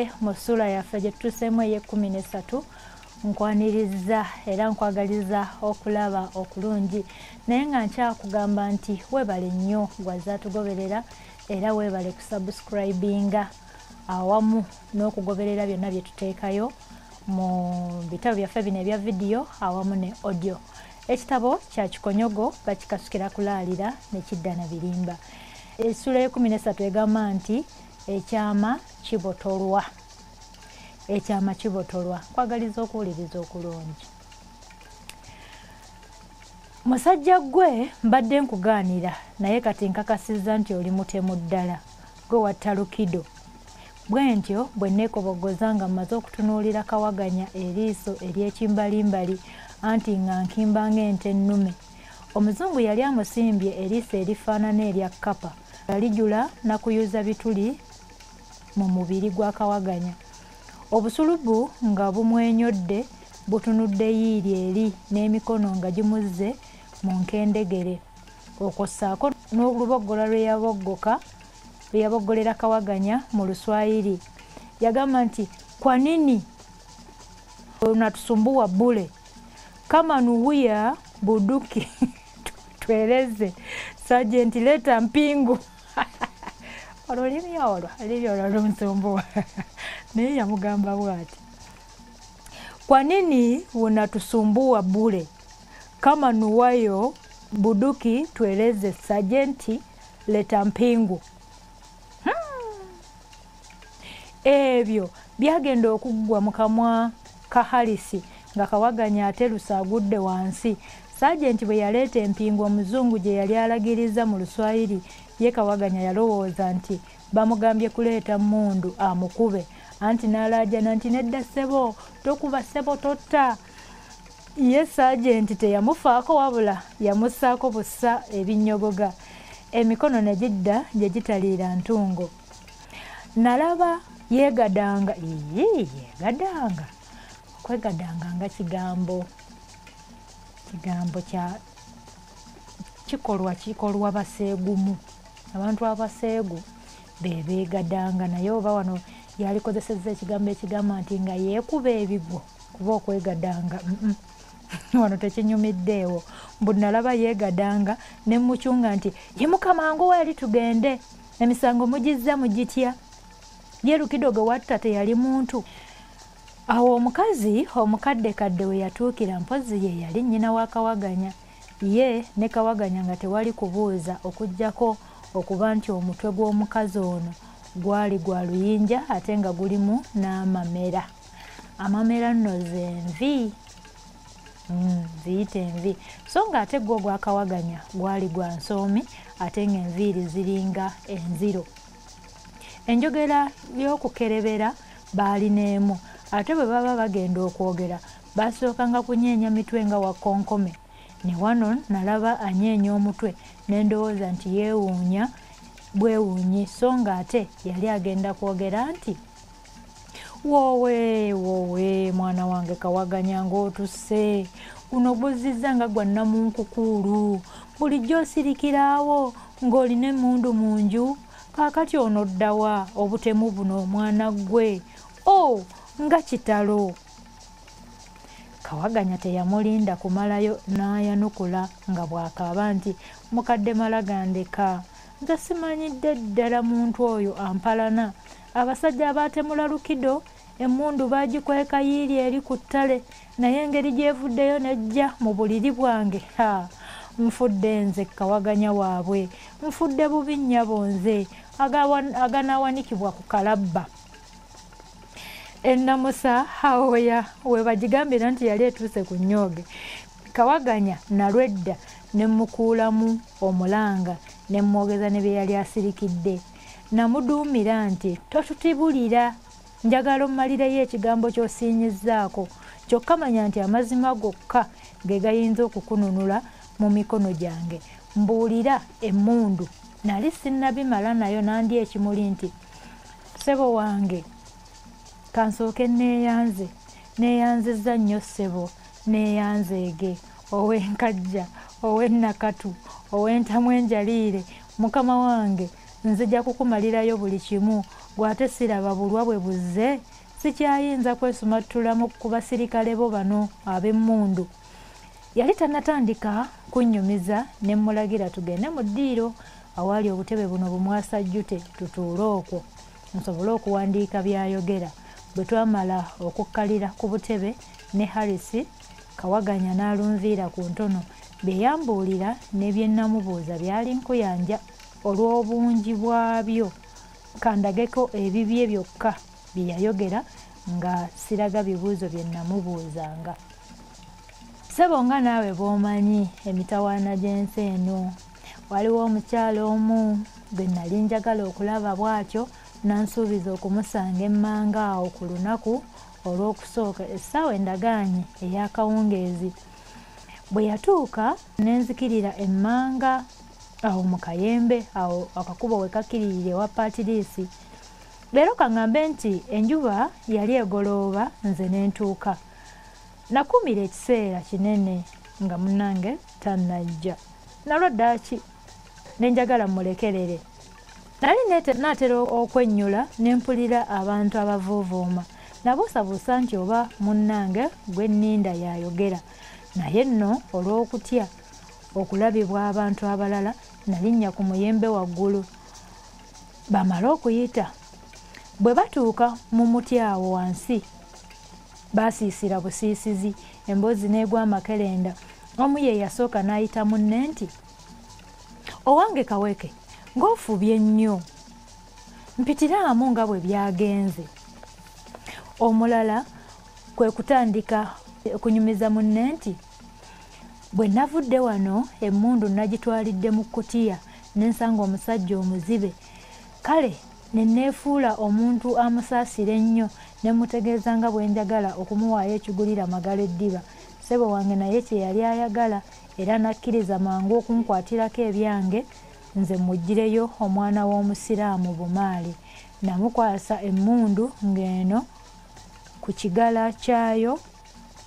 tutuuse mu ssula yaffe gye tutuuseemu ey'13 nkwaniriza era nkwagaliza okulaba okulungi naye nga nkyakugamba nti weebale nnyo gwaza tugoberera era weebale kusubscribinga awamu n'okugoberera byonna bye tuteekayo mu bitabo byaffe bino ebya vidiyo awamu ne audio. Ekitabo kya Kikonyogo bakikasukira kulaalira ne kidda na birimba. Essula y'13 egamba nti ekyama kibotolwa. Ekyama kibotolwa. Kwagaliza okuwuliriza okulungi. Musajja gwe mbadde nkugaanira naye kati nkakasizza nti oli mutemu ddala. Gwe watta Lukido. Bwe ntyo bwe neekobogoza nga mmaze okutunuulira Kawaganya eriiso ery'ekimbalimbali anti nga nkimba ng'ente ennume. Omuzungu yali amusimbye eriiso erifaanana erya kkapa yalijula nakuyuza bituli mu mubiri gwa Kawaganya. Obusulubu nga bumwenyodde butunudde yiiri eri n'emikono nga gimuzze mu nkendegere. Okwo ssaako n'olubogola lwe yaboggolera Kawaganya mu Luswayiri. Yagamba nti kwa nini unatusumbua bure kama nuwia buduki tueleze Sergeant leta mpingu. Olulimi olwo lumsumbua naye yamugamba bwati, kwa nini unatusumbua bure kama nuwayo buduki tueleze Sergeant leta mpingu. Ebyo byagenda okuggwa mu kamwa ka Harisi nga Kawaganya ate lusaagudde wansi. Sergeant bwe yaleeta empingu omuzungu gye yali alagiriza mu Luswayiri, ye Kawaganya yalowooza nti bamugambye kuleeta mmundu amukube, anti n'alaajana nti nedda ssebo, tokuba ssebo totta. Ye Sergeant teyamufaako wabula yamussaako bussa ebinnyogoga. Emikono ne gidda gye gitaliira ntungo. Nalaba yeegadanga. Yeegadanga. Okwegadanga nga kigambo kya kikolwa baseegumu. Abantu abaseegu beegadanga naye oba wano yalikozesezza ekigambo ekigamba nti nga yeekuba ebigwo kuba okwegadanga. Wano tekinyumiddeewo. Mbu nalaba yeegadanga ne mukyunga nti ye Mukama ngo wali tugende, emisango mugizza mugitya. Ye Lukido gwe watta teyali muntu. Awo omukazi omukaddekadde we yatuukira mpozi ye yali nnyina wa Kawaganya. Ye ne Kawaganya nga tewali kubuuza okuggyako okuba nti omutwe gw'omukazi ono gwali gwa luyinja ate nga gulimu n'amamera. Amamera nno zenvi. Ziyite envi. So nga ate gwo gwa Kawaganya gwali gwa nsoomi ate ng'enviiri ziringa enziro. Enjogera y'okukerebera baalineemu ate bwe baba bagenda okwogera basookanga kunyeenya mitwe nga wakonkome. Ne wano nalaba anyeenya omutwe ne ndowooza nti yeewuunya bwewuunyi so nga ate yali agenda kwogera nti woowe mwana wange Kawaganya ng'otusse guno guzzizza nga gwa nnamunkukuulu bulijjo osirikiraawo ng'olina emmundu mu nju. Kaakati ono ddawa obutemu buno mwana gwe? Nga kitalo. Kawaganya teyamulinda kumalayo n'ayanukula nga bw'akaaba nti mukadde Malagandeka, nze simanyidde ddala muntu oyo ampalana. Abasajja abaatemula Lukido emmundu baagikweka yiiri eri ku ttale naye engeri gyevuddeyo nejja mu buliri bwange. Nfudde nze Kawaganya waabwe, nfudde bubi nnyabo nze aganawanikibwa ku kalabba. Ennamusa haoya we bagigambira nti yali etuuse ku nnyoge. Kawaganya nalwedda ne mukuulamu omulanga ne mwogeza ne bye yali asirikidde. Namuduumira nti totutibulira, njagala ommalireyo ekigambo ky'osiinyizzaako, kyokka manya nti amazima gokka ge gayinza okukununula mu mikono gyange. Mbuulira emmundu nali sinnabimala nayo nandi ekimuli nti ssebo wange kansooke neeyanzizza nnyo ssebo, neeyanzeege ow'enkajja, ow'ennakatu, ow'entamu enjaliire. Mukama wange nzija kukumalirayo buli kimu, gwate siraba bulwa bwe buzze sikyayinza kwesumattulamu ku basirikale bo bano ab'emmundu. Yali tannatandika kunnyumiza ne mmulagira tugende mu ddiiro awali obutebe buno bumwasajjute tutuule okwo nsobole okuwandiika byayogera. Bwe twamala okukkalira ku butebe ne Harris Kawaganya n'alunviira ku ntono bye yambuulira ne bye namubuuza byali nkuyanja olw'obungi bwabyo. Kandageko ebibye byokka bye yayogera nga siraga bibuuzo bye namubuuzanga. Ssebo nga naawe bw'omanyi emitawaana gy'ensi eno, waliwo omukyala omu gwe nali njagala okulaba bw'atyo nansuubiza okumusanga emmanga awo ku lunaku olw'okusooka essaawa endagaanye ey'akawungeezi. Bwe yatuuka nenzikirira emmanga awo mu kayembe awo akakubo we kakkiriire ewa paatiriisi. Leero kaŋŋambe nti enjuba yali egolooba nze ne ntuuka. Nakumira ekiseera kinene nga munnange tannajja. Nalwo ddaaki ne njagala mmulekerere. Nali naatera okwennyula ne mpulira abantu abavuuvuuma. Nabuusabuusa nti oba munnange gwe nninda yayogera. Naye nno olw'okutya okulabibwa abantu abalala nalinnya ku muyembe waggulu. Bamala okuyita bwe batuuka mu muti awo wansi baasiisira busiisizi, emboozi n'egwa amakerenda. Omu ye yasooka n'ayita munne nti, "Owange Kaweke, ng'ofubye nnyo, mpitiraamu nga bwe byagenze." Omulala kwe kutandika okunyumiza munne nti, "Bwe navudde wano emmundu nagitwalidde mu kkutiya n'ensanga omusajja omuzibe. Kale ne neefuula omuntu amusaasira ennyo ne mutegeeza nga bwe njagala okumuwaayo ekigulira Magala eddiba. Ssebo wange naye kye yali ayagala era nakkiriza mangu okunkwatirako ebyange nze muggireyo omwana w'omusiraamu Bumaali. Namukwasa emmundu ng'eno ku kigala kyayo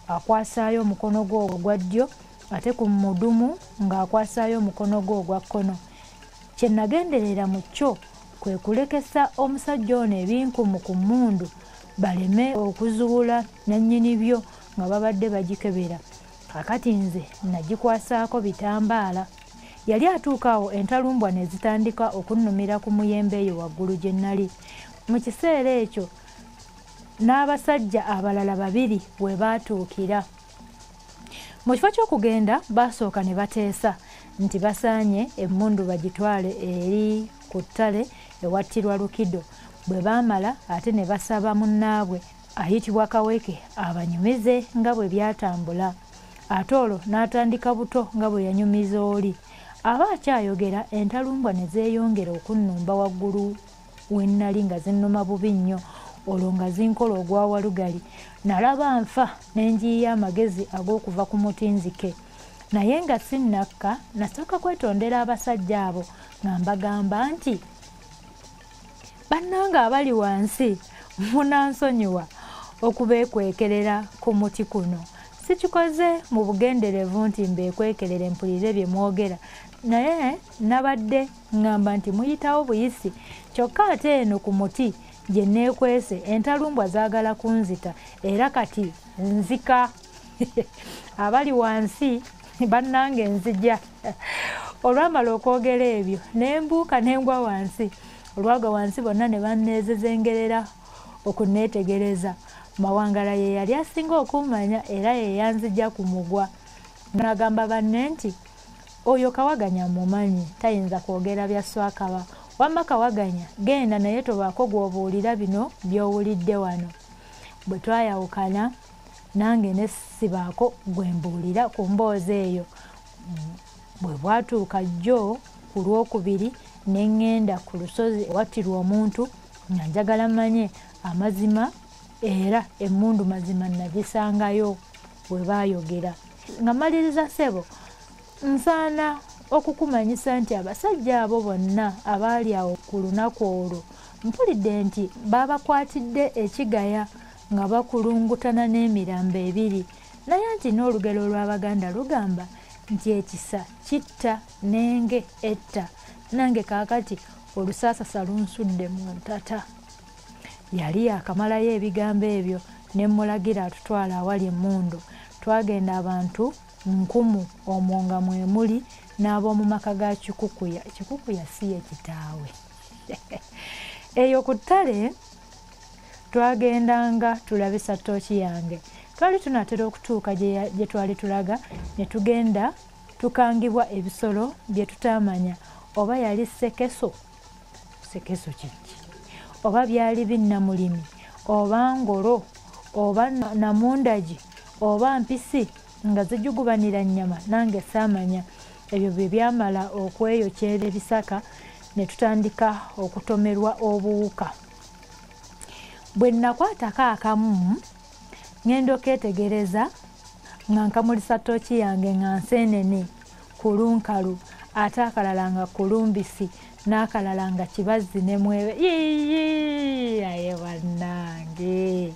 akwasaayo omukono gwe ogwa ddyo ate ku mudumu ng'akwasaayo omukono gwe ogwa kkono. Kye nagenderera mu kyo kwe kulekesa omusajja ono ebinkumu ku mmundu baleme okuzuula nannyini byo nga babadde bagikebera. Kakati nze nagikwasaako bitambaala." Yali atuuka awo entalumbwa ne zitandika okunnumira ku muyembe eyo waggulu gye nnali. Mu kiseera ekyo n'abasajja abalala babiri we baatuukira. Mu kifo ky'okugenda basooka ne bateesa nti basaanye emmundu bagitwale eri ku ttale ewattirwa Lukido. Bwe baamala ate ne basaba munnaabwe ayitibwa Kaweke abanyumize nga bwe byatambula. Ate olwo n'atandika buto nga bwe yanyumiza oli. Aba akyayogera entalumbwa ne zeeyongera okunnumba waggulu we nnali nga zinnuma bubi nnyo. Olwo nga zinkola ogwa Walugali. Nalaba nfa n'enjiiya amagezi ag'okuva ku mutinzike. Naye nga sinnakka nasooka kwetondera abasajja abo nga mbagamba nti, "Bannange abali wansi munansonyiwa okubeekwekerera ku muti kuno. Sikikoze mu bugenderevu nti mbeekwekerere mpulire bye mwogera, naye nabadde ngamba nti muyitawo buyisi. Kyokka ate eno ku muti gye neekwese entalumbwa zaagala kunzita era kati nzika." Abali wansi bannange nzija. Olwamala okwogera ebyo ne mbuuka ne ngwa wansi. Olwagwa wansi bonna ne banneezezengerera okunneetegereza. Mawangala ye yali asinga okummanya era ye yanzija ku mugwa. N'agamba banne nti, "Oyo Kawaganya mumanyi, tayinza kwogera bya Swakaba. Wamma Kawaganya genda naye tobaako gw'obuulira bino by'owulidde wano." Bwe twayawukana nange ne sibaako gwe mbuulira ku mboozi eyo. Bwe bwatuuka jjo ku lwokubiri ne ŋŋenda ku lusozi ewattirwa omuntu nga njagala manye amazima era emmundu mazima nagisangayo bwe baayogera. Nga maliriza ssebo, nsaana okukumanyisa nti abasajja abo bonna abaali awo ku lunaku olwo mpulidde nti baabakwatidde ekigaya nga bakulungutana n'emirambo ebiri. Naye nti n'olugero lw'Abaganda lugamba nti ekisa kitta n'enge etta. Nange kaakati olusaasasa lunsudde mu ntata. yali yakamalayo ebigambo ebyo ne mmulagira atutwala awali emmundu. Twagenda abantu 1000 omwo nga mwe muli n'ab'omu maka ga Kikukuya. Kikukuya si ye kitaawe. Eyo ku ttale twagendanga tulabisa ttooki yange. Twali tunatera okutuuka gye twali tulaga ne tugenda tukangibwa ebisolo bye tutamanya oba yali sekeso kiki, oba byali binnamulimi, oba ngolo, oba namundagi, oba mpisi nga zijugubanira nnyama, nange saamanya. Ebyo bye byamala okweyokyera ebisaka ne tutandika okutomerwa obuwuka. Bwe nakwatako akamu ngenda okeetegereza nga nkamulisa ttooki yange nga nseenene kulunkalu, ate akalala nga kulumbisi, n'akalala nga kibazzi ne mwebe. Aye bannange,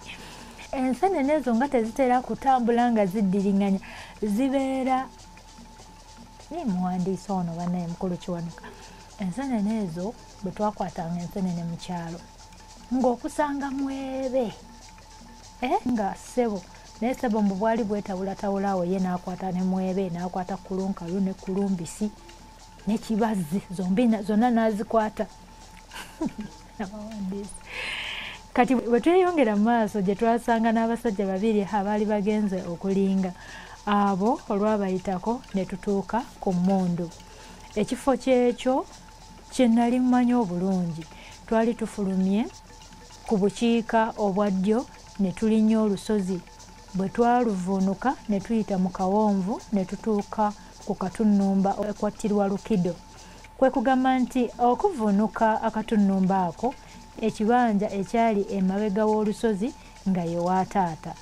enseenene ezo nga tezitera kutambula nga ziddiringanya, zibeera ni muwandiisi ono bannaye mukulu Kiwanuka. Enseenene ezo bwe twakwatanga enseenene mu kyalo ng'okusanga mwebe nga ssebo, naye ssebo mbu bwali bwetawulatawulawo ye n'akwata ne mwebe, n'akwata kulunkalu ne kulumbisi ne kibazzi, zonna n'azikwata. Kati bwe tweyongera mu maaso gye twasanga n'abasajja babiri abaali bagenze okulinga, abo olwabayitako ne tutuuka ku mmundu. Ekifo kyekyo kye nali mmanyi obulungi. Twali tufulumye ku bukiika obwa ddyo ne tulinnya olusozi. Bwe twaluvuunuka ne tuyita mu kawonvu ne tutuuka ku katunnumba ekwattirwa Lukido. Kwe kugamba nti okuvuunuka akatunnumba ako, ekibanja ekyali emabega w'olusozi nga ye wa taata.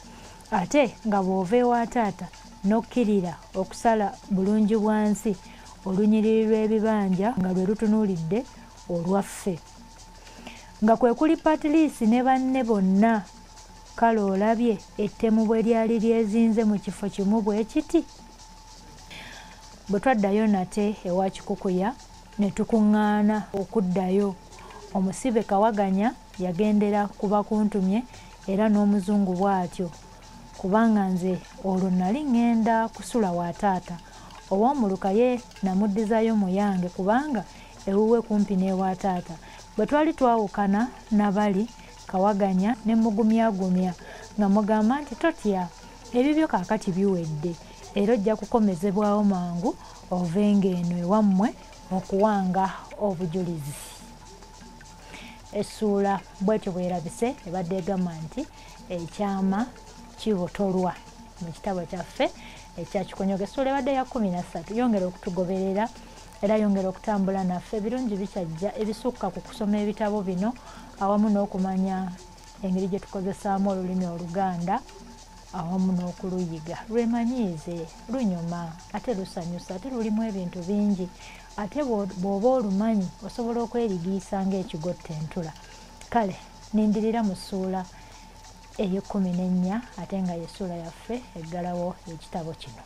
Ate nga bw'ova ewa taata n'okkirira okusala bulungi bwansi, olunyiriri lw'ebibanja nga lwe lutunuulidde olwaffe. Nga kwe kuli Patrice ne banne bonna. Kale olabye ettemu bwe lyali lyezinze mu kifo kimu bwe kiti. Bwe twaddayo nate ewa Kikukuya ne tukuŋŋaana okuddayo. Omusibe Kawaganya yagendera kuba kuntumye era n'omuzungu bw'atyo, kubanga nze olwo nali ŋŋenda kusula wa taata. Ow'omuluka ye namuddizaayo mu yange kubanga ewuwe kumpi n'ewa taata. Bwe twali twawukana nabali Kawaganya ne mugumyagumya nga mugamba nti totya, ebibyo kaakati biwedde era ojja kukomezebwawo mangu ovenga eno ewammwe okuwanga obujulizi. Essuula bwetyo bwerabise ebadde egamba nti ekyama kibotolwa mu kitabo kyaffe ekya Kikonyogo. Essuula ebadde ya 13. Yongera okutugoberera era yongera okutambula naffe. Ebirungi bikyajja ebisukka ku kusoma ebitabo bino awamu n'okumanya engeri gye tukozesaamu olulimi Oluganda awamu n'okuluyiga. Lwemanyiize, lunyuma, ate lusanyusa, ate lulimu ebintu bingi. Ate bw'oba olumanyi osobola okwerigiisa ng'ekigotta entula. Kale nindirira mu ssuula ey'e 14 ate nga y'essuula yaffe eggalawo ekitabo kino.